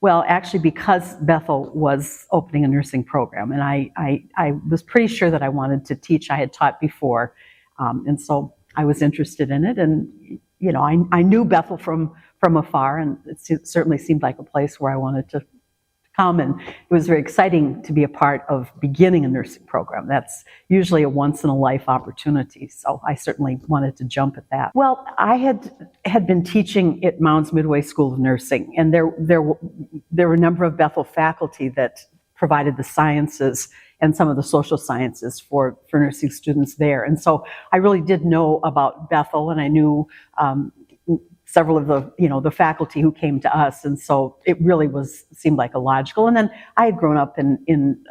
Well, actually, because Bethel was opening a nursing program, and I was pretty sure that I wanted to teach. I had taught before, and so I was interested in it. And I knew Bethel from afar, and it certainly seemed like a place where I wanted to come. And it was very exciting to be a part of beginning a nursing program. That's usually a once-in-a-life opportunity, so I certainly wanted to jump at that. Well, I had been teaching at Mounds Midway School of Nursing, and there were a number of Bethel faculty that provided the sciences and some of the social sciences for nursing students there. And so I really did know about Bethel, and I knew several of the faculty who came to us, and so it really seemed like a logical. And then I had grown up in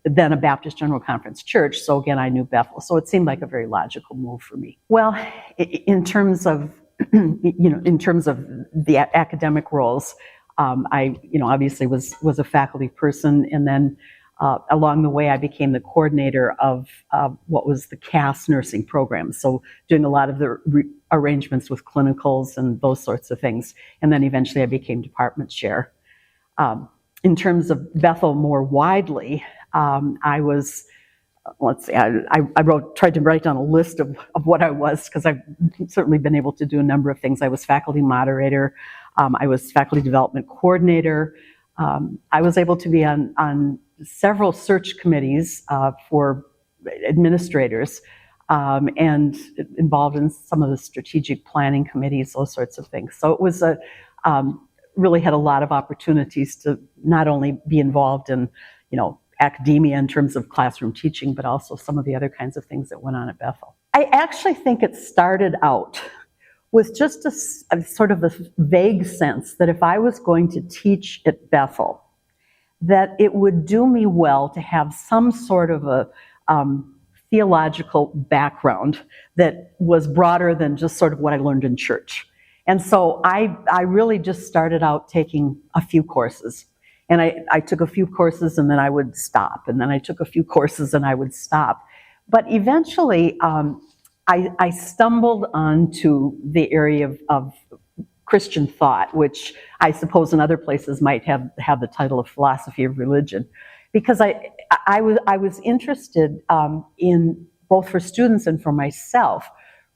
then a Baptist General Conference church, so again I knew Bethel, so it seemed like a very logical move for me. Well, in terms of the academic roles, I obviously was a faculty person, and then along the way, I became the coordinator of what was the CAS nursing program, so doing a lot of the arrangements with clinicals and those sorts of things. And then eventually I became department chair. In terms of Bethel more widely, I was, tried to write down a list of what I was, because I've certainly been able to do a number of things. I was faculty moderator, I was faculty development coordinator, I was able to be on several search committees for administrators, and involved in some of the strategic planning committees, those sorts of things. So it was really had a lot of opportunities to not only be involved in, academia in terms of classroom teaching, but also some of the other kinds of things that went on at Bethel. I actually think it started out with just a sort of a vague sense that if I was going to teach at Bethel, that it would do me well to have some sort of a theological background that was broader than just sort of what I learned in church. And so I really just started out taking a few courses. And I took a few courses and then I would stop. And then I took a few courses and I would stop. But eventually, I stumbled onto the area of Christian thought, which I suppose in other places might have the title of philosophy of religion, because I was interested in, both for students and for myself,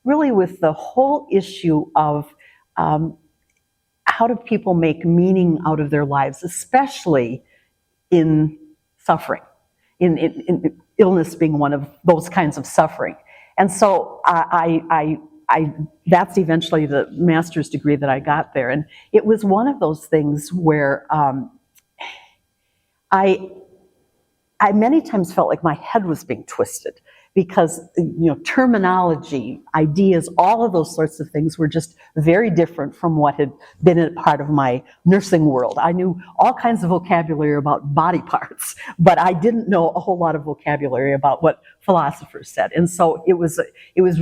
really with the whole issue of how do people make meaning out of their lives, especially in suffering, in illness being one of those kinds of suffering. And so that's eventually the master's degree that I got there. And it was one of those things where I many times felt like my head was being twisted, because terminology, ideas, all of those sorts of things were just very different from what had been a part of my nursing world. I knew all kinds of vocabulary about body parts, but I didn't know a whole lot of vocabulary about what philosophers said. And so it was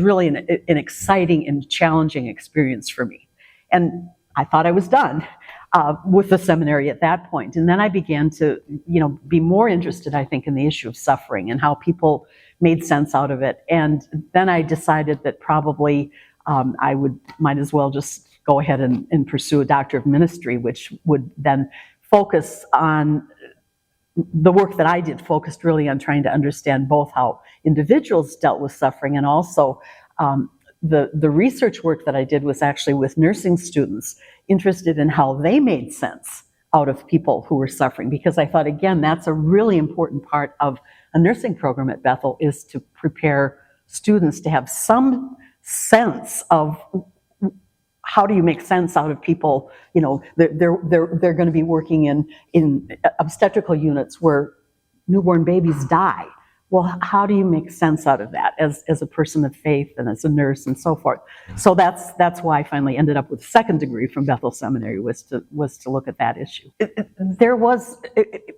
really an exciting and challenging experience for me. And I thought I was done with the seminary at that point. And then I began to, be more interested, I think, in the issue of suffering and how people made sense out of it. And then I decided that probably I might as well just go ahead and pursue a doctor of ministry, which would then focus on the work that I did, focused really on trying to understand both how individuals dealt with suffering, and also the research work that I did was actually with nursing students, interested in how they made sense out of people who were suffering, because I thought, again, that's a really important part of a nursing program at Bethel, is to prepare students to have some sense of how do you make sense out of people. They're going to be working in obstetrical units where newborn babies die. Well, how do you make sense out of that as a person of faith and as a nurse and so forth? So that's why I finally ended up with a second degree from Bethel Seminary, was to look at that issue. There was,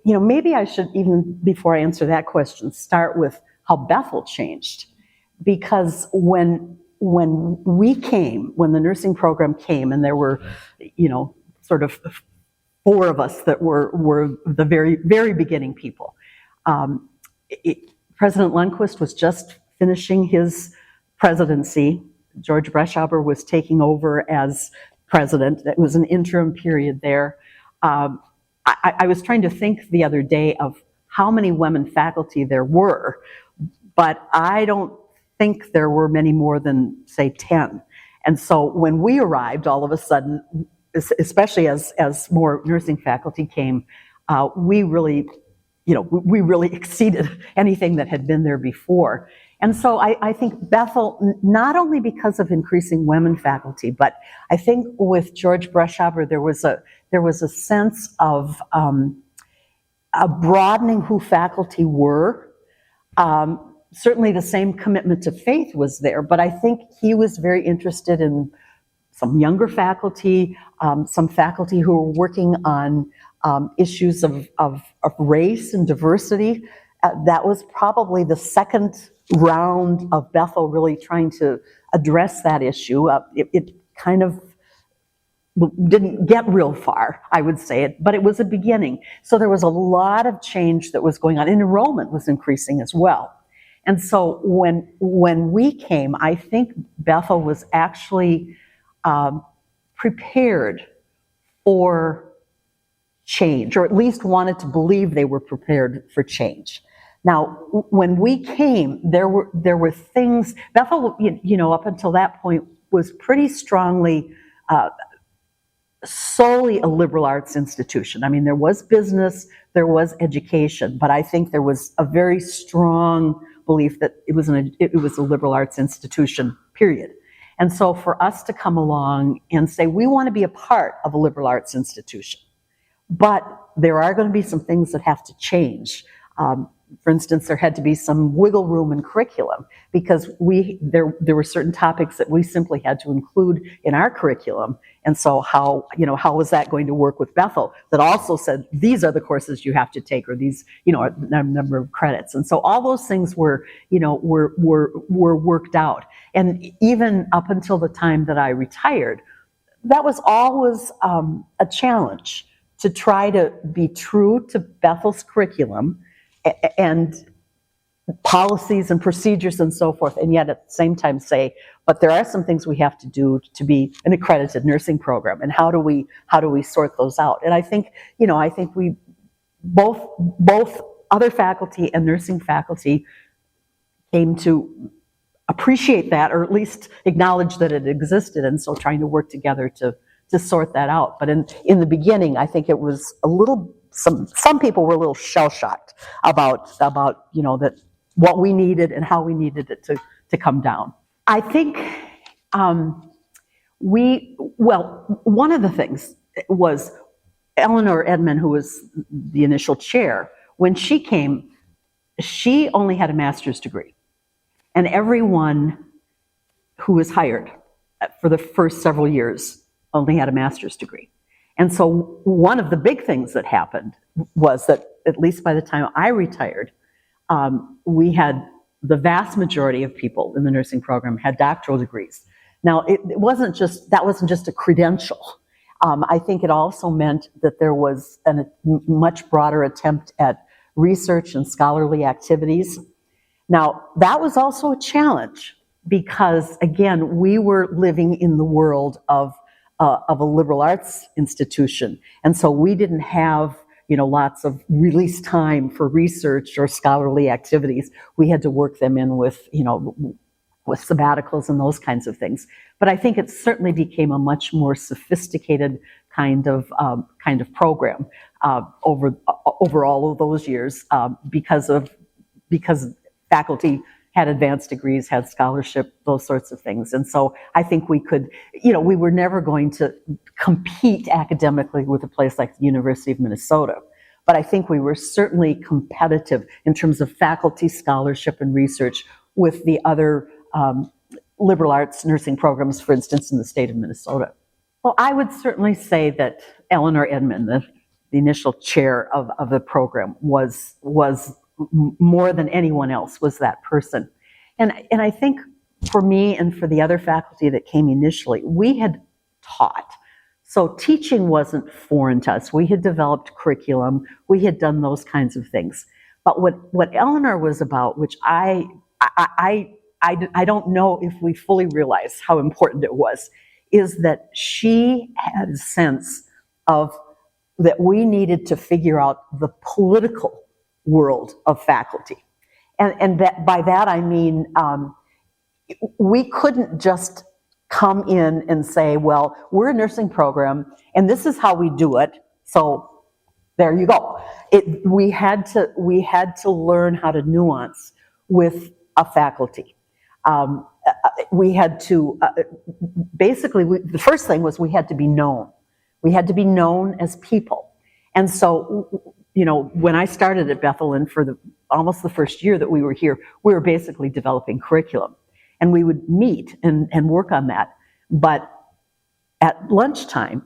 maybe I should, even before I answer that question, start with how Bethel changed, because when the nursing program came, and there were, sort of 4 of us that were the very, very beginning people. President Lundquist was just finishing his presidency. George Breschauber was taking over as president. It was an interim period there. I was trying to think the other day of how many women faculty there were, but I don't think there were many more than, say, 10. And so when we arrived, all of a sudden, especially as more nursing faculty came, we really exceeded anything that had been there before. And so I think Bethel, not only because of increasing women faculty, but I think with George Breshover, there was a sense of a broadening who faculty were. Certainly the same commitment to faith was there, but I think he was very interested in some younger faculty, some faculty who were working on issues of race and diversity. That was probably the second round of Bethel really trying to address that issue. It kind of didn't get real far, I would say, but it was a beginning. So there was a lot of change that was going on, and enrollment was increasing as well. And so when we came, I think Bethel was actually prepared for change, or at least wanted to believe they were prepared for change. Now, when we came, there were things. Bethel, up until that point, was pretty strongly solely a liberal arts institution. I mean, there was business, there was education, but I think there was a very strong belief that it was a liberal arts institution, period. And so for us to come along and say, we want to be a part of a liberal arts institution, but there are going to be some things that have to change. For instance, there had to be some wiggle room in curriculum, because there were certain topics that we simply had to include in our curriculum. And so how was that going to work with Bethel, that also said, these are the courses you have to take, or these, a number of credits. And so all those things were worked out. And even up until the time that I retired, that was always a challenge, to try to be true to Bethel's curriculum and policies and procedures and so forth, and yet at the same time say, but there are some things we have to do to be an accredited nursing program, and how do we sort those out? And I think we both other faculty and nursing faculty came to appreciate that, or at least acknowledge that it existed, and so trying to work together to sort that out. But in the beginning, I think it was a little. Some people were a little shell-shocked about that what we needed and how we needed it to come down. I think one of the things was Eleanor Edgren, who was the initial chair. When she came, she only had a master's degree, and everyone who was hired for the first several years only had a master's degree. And so one of the big things that happened was that, at least by the time I retired, we had the vast majority of people in the nursing program had doctoral degrees. Now, that wasn't just a credential. I think it also meant that there was a much broader attempt at research and scholarly activities. Now, that was also a challenge, because, again, we were living in the world of a liberal arts institution. And so we didn't have, lots of release time for research or scholarly activities. We had to work them in with sabbaticals and those kinds of things. But I think it certainly became a much more sophisticated kind of program over all of those years, because faculty had advanced degrees, had scholarship, those sorts of things. And so I think we could, we were never going to compete academically with a place like the University of Minnesota. But I think we were certainly competitive in terms of faculty scholarship and research with the other liberal arts nursing programs, for instance, in the state of Minnesota. Well, I would certainly say that Eleanor Edgren, the initial chair of the program, was more than anyone else, was that person. And I think for me and for the other faculty that came initially, we had taught. So teaching wasn't foreign to us. We had developed curriculum. We had done those kinds of things. But what Eleanor was about, which I don't know if we fully realized how important it was, is that she had a sense of that we needed to figure out the political world of faculty. And that, by that I mean, we couldn't just come in and say, well, we're a nursing program and this is how we do it, so there you go. We had to learn how to nuance with a faculty. We had to, basically, the first thing was we had to be known. We had to be known as people. And so, when I started at Bethel, and for almost the first year that we were here, we were basically developing curriculum. And we would meet and work on that. But at lunchtime,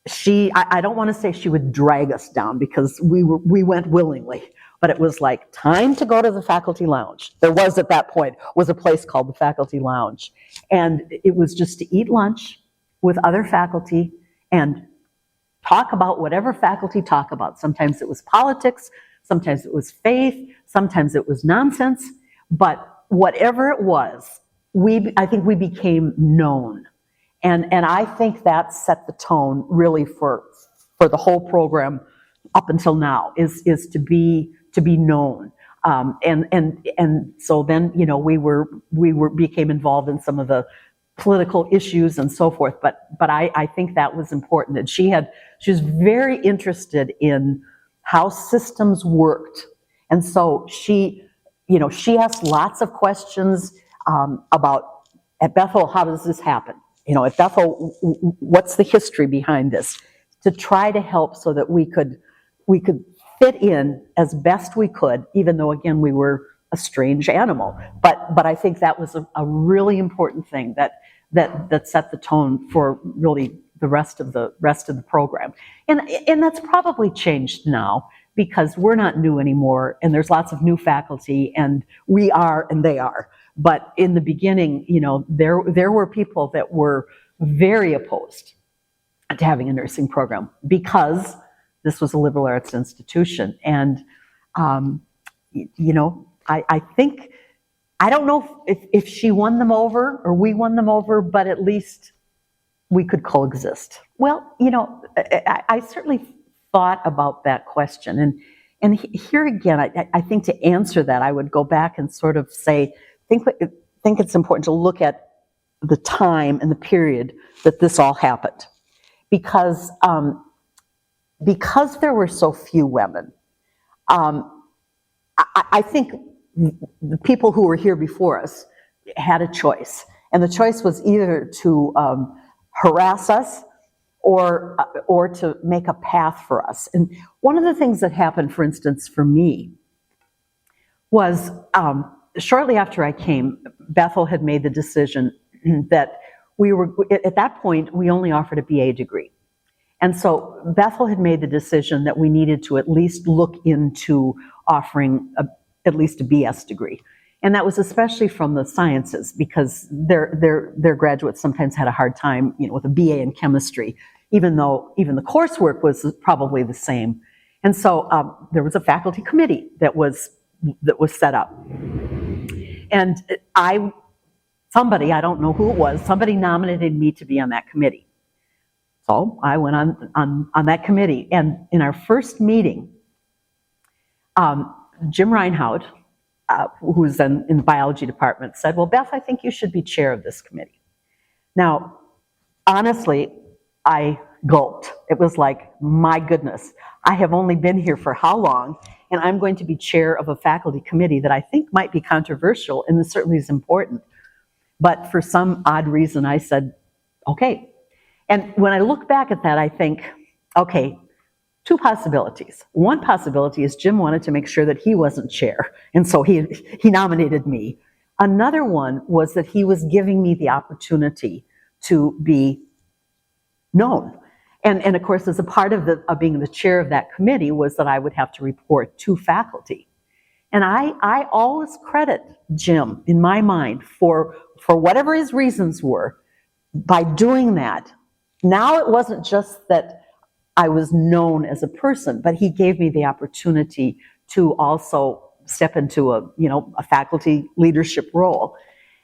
I don't want to say she would drag us down, because we went willingly, but it was like, time to go to the faculty lounge. There was, at that point, was a place called the faculty lounge. And it was just to eat lunch with other faculty and talk about whatever faculty talk about. Sometimes it was politics, sometimes it was faith, sometimes it was nonsense, but whatever it was, I think we became known. And I think that set the tone really for the whole program up until now, is to be known. And so then, we became involved in some of the political issues and so forth, but I think that was important. And she was very interested in how systems worked. And so she asked lots of questions about, at Bethel, how does this happen? At Bethel, what's the history behind this? To try to help so that we could fit in as best we could, even though, again, we were a strange animal. But I think that was a really important thing that set the tone for really the rest of the program. And that's probably changed now, because we're not new anymore, and there's lots of new faculty, and we are and they are. But in the beginning, there were people that were very opposed to having a nursing program, because this was a liberal arts institution. And, I think, I don't know if she won them over or we won them over, but at least we could coexist. Well, I certainly thought about that question. And here again, I think to answer that, I would go back and sort of say, I think it's important to look at the time and the period that this all happened. Because there were so few women, I think the people who were here before us had a choice. And the choice was either to harass us or to make a path for us. And one of the things that happened, for instance, for me, was shortly after I came, Bethel had made the decision that at that point, we only offered a BA degree. And so Bethel had made the decision that we needed to at least look into offering at least a BS degree. And that was especially from the sciences, because their graduates sometimes had a hard time, with a BA in chemistry, even though even the coursework was probably the same. And so there was a faculty committee that was set up. And somebody, I don't know who it was, somebody nominated me to be on that committee. So I went on that committee, and in our first meeting, Jim Reinhout, who's in the biology department, said, well, Beth, I think you should be chair of this committee. Now, honestly, I gulped. It was like, my goodness, I have only been here for how long, and I'm going to be chair of a faculty committee that I think might be controversial, and this certainly is important. But for some odd reason, I said, okay. And when I look back at that, I think, okay, two possibilities. One possibility is Jim wanted to make sure that he wasn't chair, and so he nominated me. Another one was that he was giving me the opportunity to be known. And of course, as a part of being the chair of that committee was that I would have to report to faculty. And I always credit Jim, in my mind, for whatever his reasons were, by doing that. Now it wasn't just that I was known as a person, but he gave me the opportunity to also step into a faculty leadership role.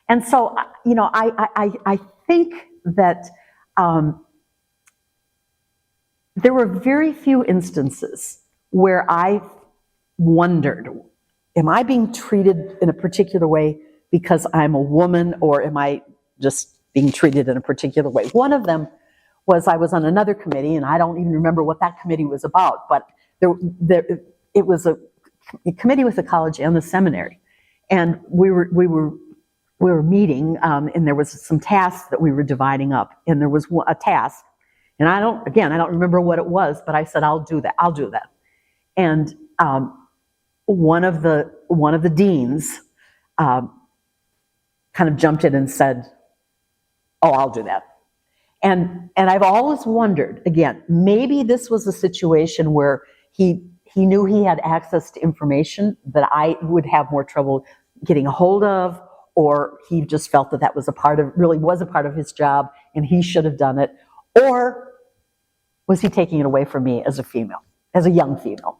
And so, I think that there were very few instances where I wondered, am I being treated in a particular way because I'm a woman, or am I just being treated in a particular way? One of them was I was on another committee, and I don't even remember what that committee was about, but it was a committee with the college and the seminary, and we were meeting, and there was some tasks that we were dividing up, and there was a task, and I don't remember what it was, but I said, I'll do that. And one of the deans kind of jumped in and said, oh, I'll do that. And I've always wondered, again, maybe this was a situation where he knew he had access to information that I would have more trouble getting a hold of, or he just felt that was a part of his job and he should have done it, or was he taking it away from me as a young female?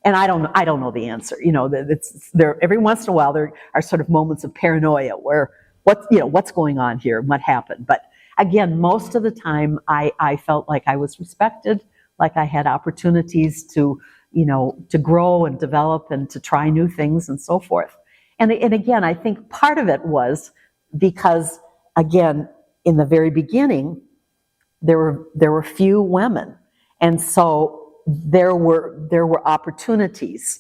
And I don't know the answer. It's there. Every once in a while, there are sort of moments of paranoia where what's going on here, what happened. But again, most of the time, I felt like I was respected, like I had opportunities to grow and develop and to try new things and so forth. And again, I think part of it was because, again, in the very beginning, there were few women, and so there were opportunities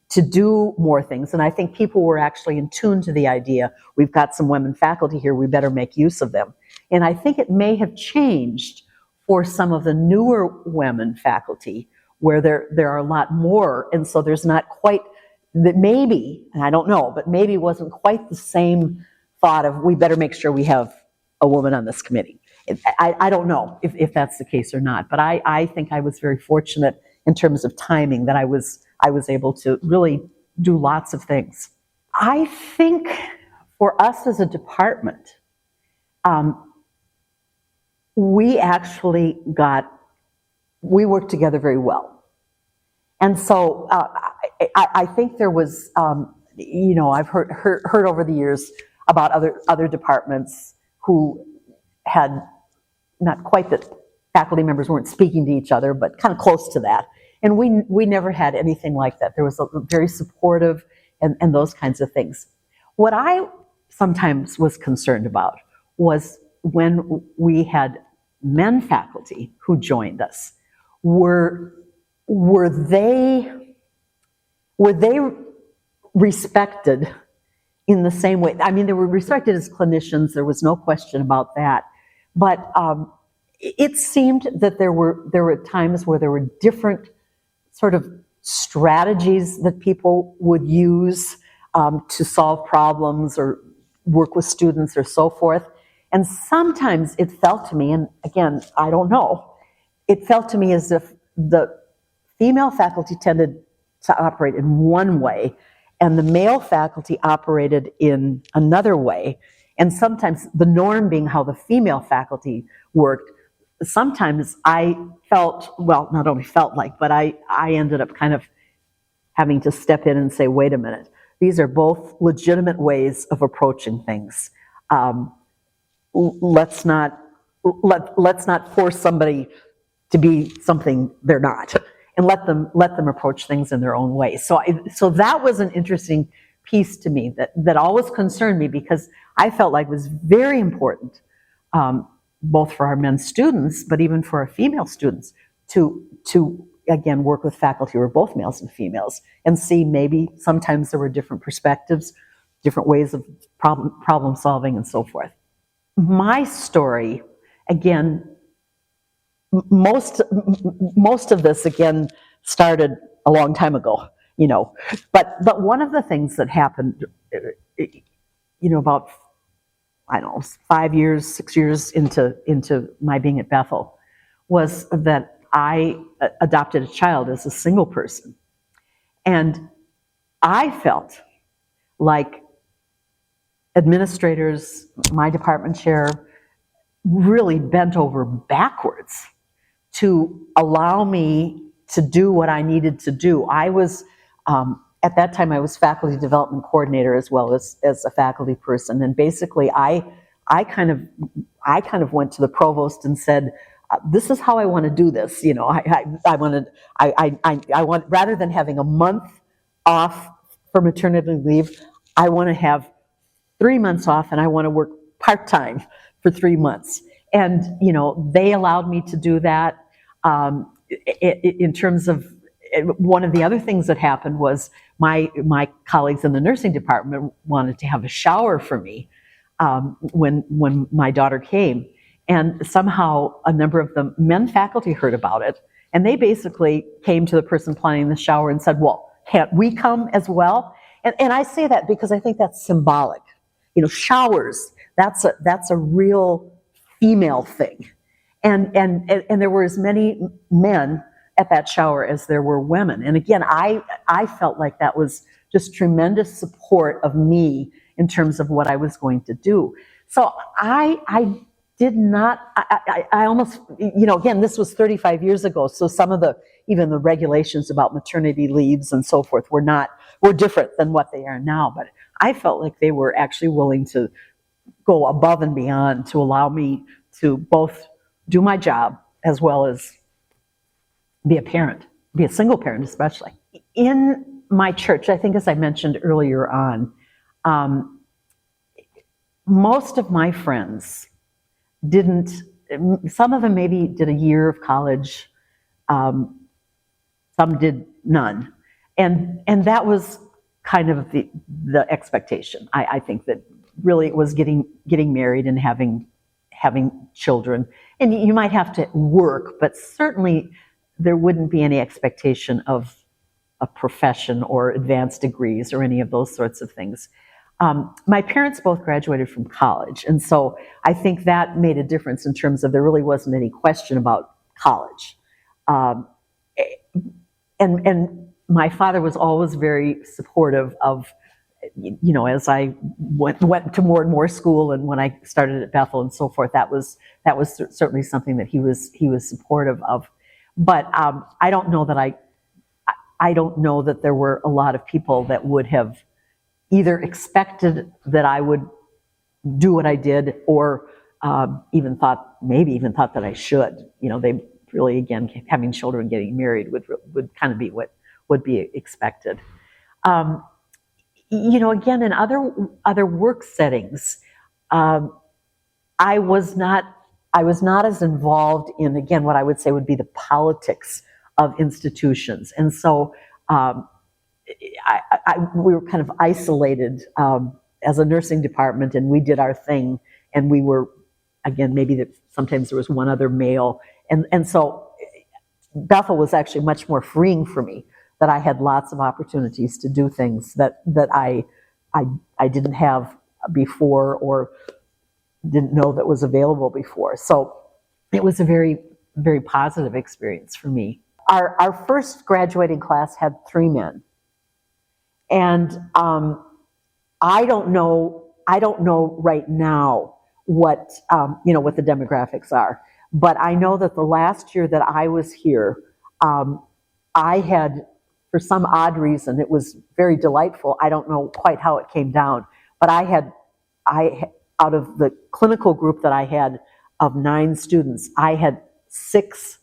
to do more things. And I think people were actually in tune to the idea, we've got some women faculty here, we better make use of them. And I think it may have changed for some of the newer women faculty, where there are a lot more, and so there's not quite that, maybe, and I don't know, but maybe it wasn't quite the same thought of, we better make sure we have a woman on this committee. I don't know if that's the case or not, but I think I was very fortunate in terms of timing, that I was able to really do lots of things. I think for us as a department, we worked together very well. And so I think there was, I've heard over the years about other departments who had, not quite that faculty members weren't speaking to each other, but kind of close to that. And we never had anything like that. There was a very supportive and those kinds of things. What I sometimes was concerned about was when we had men faculty who joined us, were they respected in the same way? I mean, they were respected as clinicians, there was no question about that. But it seemed that there were times where there were different sort of strategies that people would use to solve problems or work with students or so forth. And sometimes it felt to me, and again, I don't know, it felt to me as if the female faculty tended to operate in one way and the male faculty operated in another way. And sometimes the norm being how the female faculty worked, sometimes I felt, well, not only felt like, but I ended up kind of having to step in and say, wait a minute, these are both legitimate ways of approaching things. Let's not force somebody to be something they're not, and let them approach things in their own way. So that was an interesting piece to me that always concerned me, because I felt like it was very important, both for our men students, but even for our female students, to again work with faculty who were both males and females, and see maybe sometimes there were different perspectives, different ways of problem solving, and so forth. My story, again, most of this again started a long time ago, but one of the things that happened, about, I don't know, 5 years, 6 years into my being at Bethel, was that I adopted a child as a single person. And I felt like administrators, my department chair, really bent over backwards to allow me to do what I needed to do. I was, at that time, I was faculty development coordinator as well as a faculty person. And basically, I kind of went to the provost and said, this is how I want to do this. I want, rather than having a month off for maternity leave, I want to have 3 months off, and I want to work part-time for 3 months. And, they allowed me to do that. In terms of, one of the other things that happened was my colleagues in the nursing department wanted to have a shower for me when my daughter came. And somehow a number of the men faculty heard about it, and they basically came to the person planning the shower and said, well, can't we come as well? And I say that because I think that's symbolic. Showers, that's a real female thing. And there were as many men at that shower as there were women. And again, I felt like that was just tremendous support of me in terms of what I was going to do. So I did not, I almost, again, this was 35 years ago, so some of even the regulations about maternity leaves and so forth were different than what they are now. But I felt like they were actually willing to go above and beyond to allow me to both do my job as well as be a parent, be a single parent especially. In my church, I think as I mentioned earlier on, most of my friends some of them maybe did a year of college, some did none. And that was kind of the expectation. I think that really it was getting married and having children. And you might have to work, but certainly there wouldn't be any expectation of a profession or advanced degrees or any of those sorts of things. My parents both graduated from college, and so I think that made a difference in terms of there really wasn't any question about college. And my father was always very supportive of, as I went to more and more school, and when I started at Bethel and so forth, that was certainly something that he was supportive of. But I don't know that there were a lot of people that would have either expected that I would do what I did, or even thought that I should. They really, again, having children, getting married would kind of be what would be expected. Again, in other work settings, I was not as involved in, again, what I would say would be the politics of institutions, and so we were kind of isolated as a nursing department, and we did our thing, and we were, again, maybe that sometimes there was one other male, and so Bethel was actually much more freeing for me, that I had lots of opportunities to do things that I didn't have before or didn't know that was available before. So it was a very, very positive experience for me. Our first graduating class had 3 men. And I don't know right now what the demographics are, but I know that the last year that I was here, I had, for some odd reason, it was very delightful. I don't know quite how it came down, but I out of the clinical group that I had of 9 students, I had 6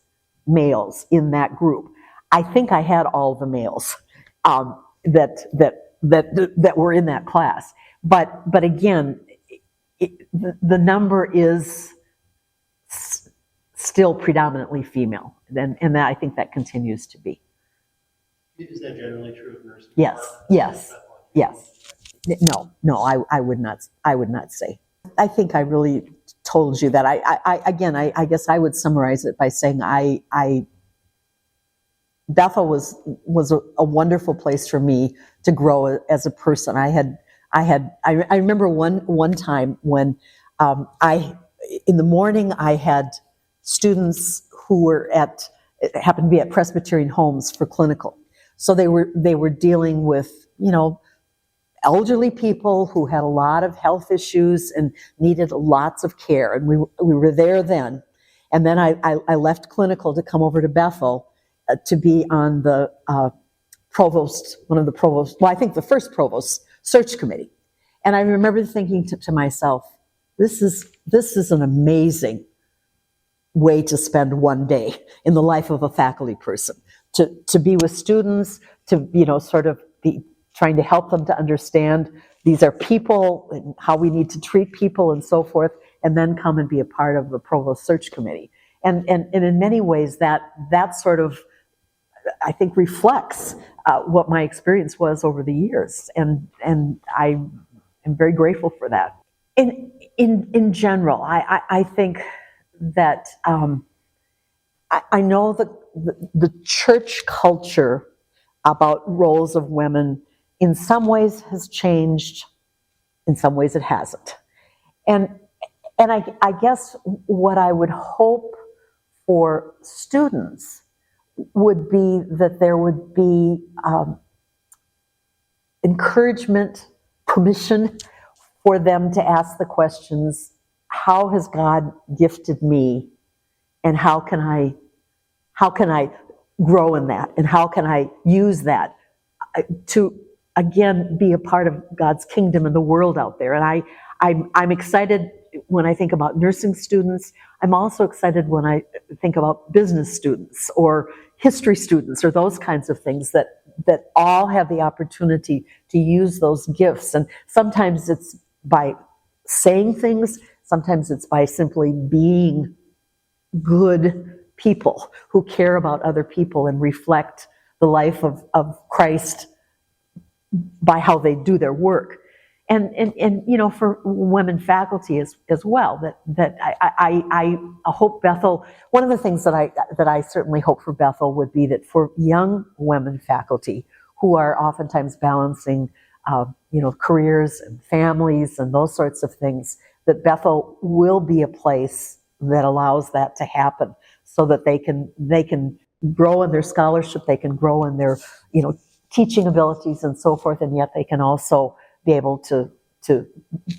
males in that group. I think I had all the males that were in that class. But again, the number is still predominantly female, and that, I think that continues to be. Is that generally true of nursing? Yes. No, I would not say. I think I really told you that. I guess I would summarize it by saying Bethel was a wonderful place for me to grow as a person. I remember one time when in the morning I had students who happened to be at Presbyterian Homes for clinical. So they were dealing with, elderly people who had a lot of health issues and needed lots of care. And we were there then. And then I left clinical to come over to Bethel to be on the I think the first provost search committee. And I remember thinking to myself, this is an amazing way to spend one day in the life of a faculty person, to be with students, to, sort of be trying to help them to understand these are people and how we need to treat people and so forth, and then come and be a part of the provost search committee. And in many ways that sort of, I think, reflects what my experience was over the years, and I am very grateful for that. In general, I think that I know that the church culture about roles of women in some ways has changed, in some ways it hasn't. And I guess what I would hope for students would be that there would be encouragement, permission for them to ask the questions, how has God gifted me, and how can I grow in that, and how can I use that to, again, be a part of God's kingdom in the world out there. And I'm excited when I think about nursing students. I'm also excited when I think about business students or history students or those kinds of things that all have the opportunity to use those gifts. And sometimes it's by saying things, sometimes it's by simply being good people who care about other people and reflect the life of Christ by how they do their work. And for women faculty as well, that I hope Bethel, one of the things that I certainly hope for Bethel would be that for young women faculty who are oftentimes balancing careers and families and those sorts of things, that Bethel will be a place that allows that to happen, so that they can grow in their scholarship, they can grow in their teaching abilities and so forth, and yet they can also be able to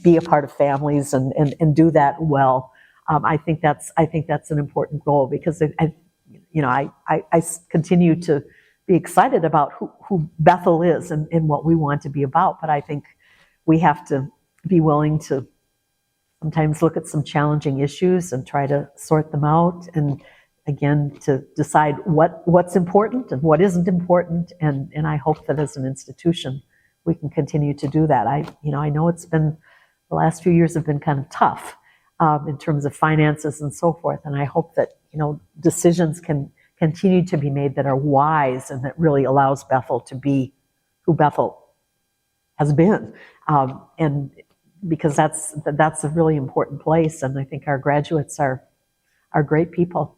be a part of families and do that well. I think that's an important goal, because I continue to be excited about who Bethel is and what we want to be about. But I think we have to be willing to sometimes look at some challenging issues and try to sort them out, and again, to decide what's important and what isn't important. And I hope that as an institution, we can continue to do that. I know the last few years have been kind of tough in terms of finances and so forth. And I hope that, decisions can continue to be made that are wise and that really allows Bethel to be who Bethel has been. And because that's a really important place. And I think our graduates are great people.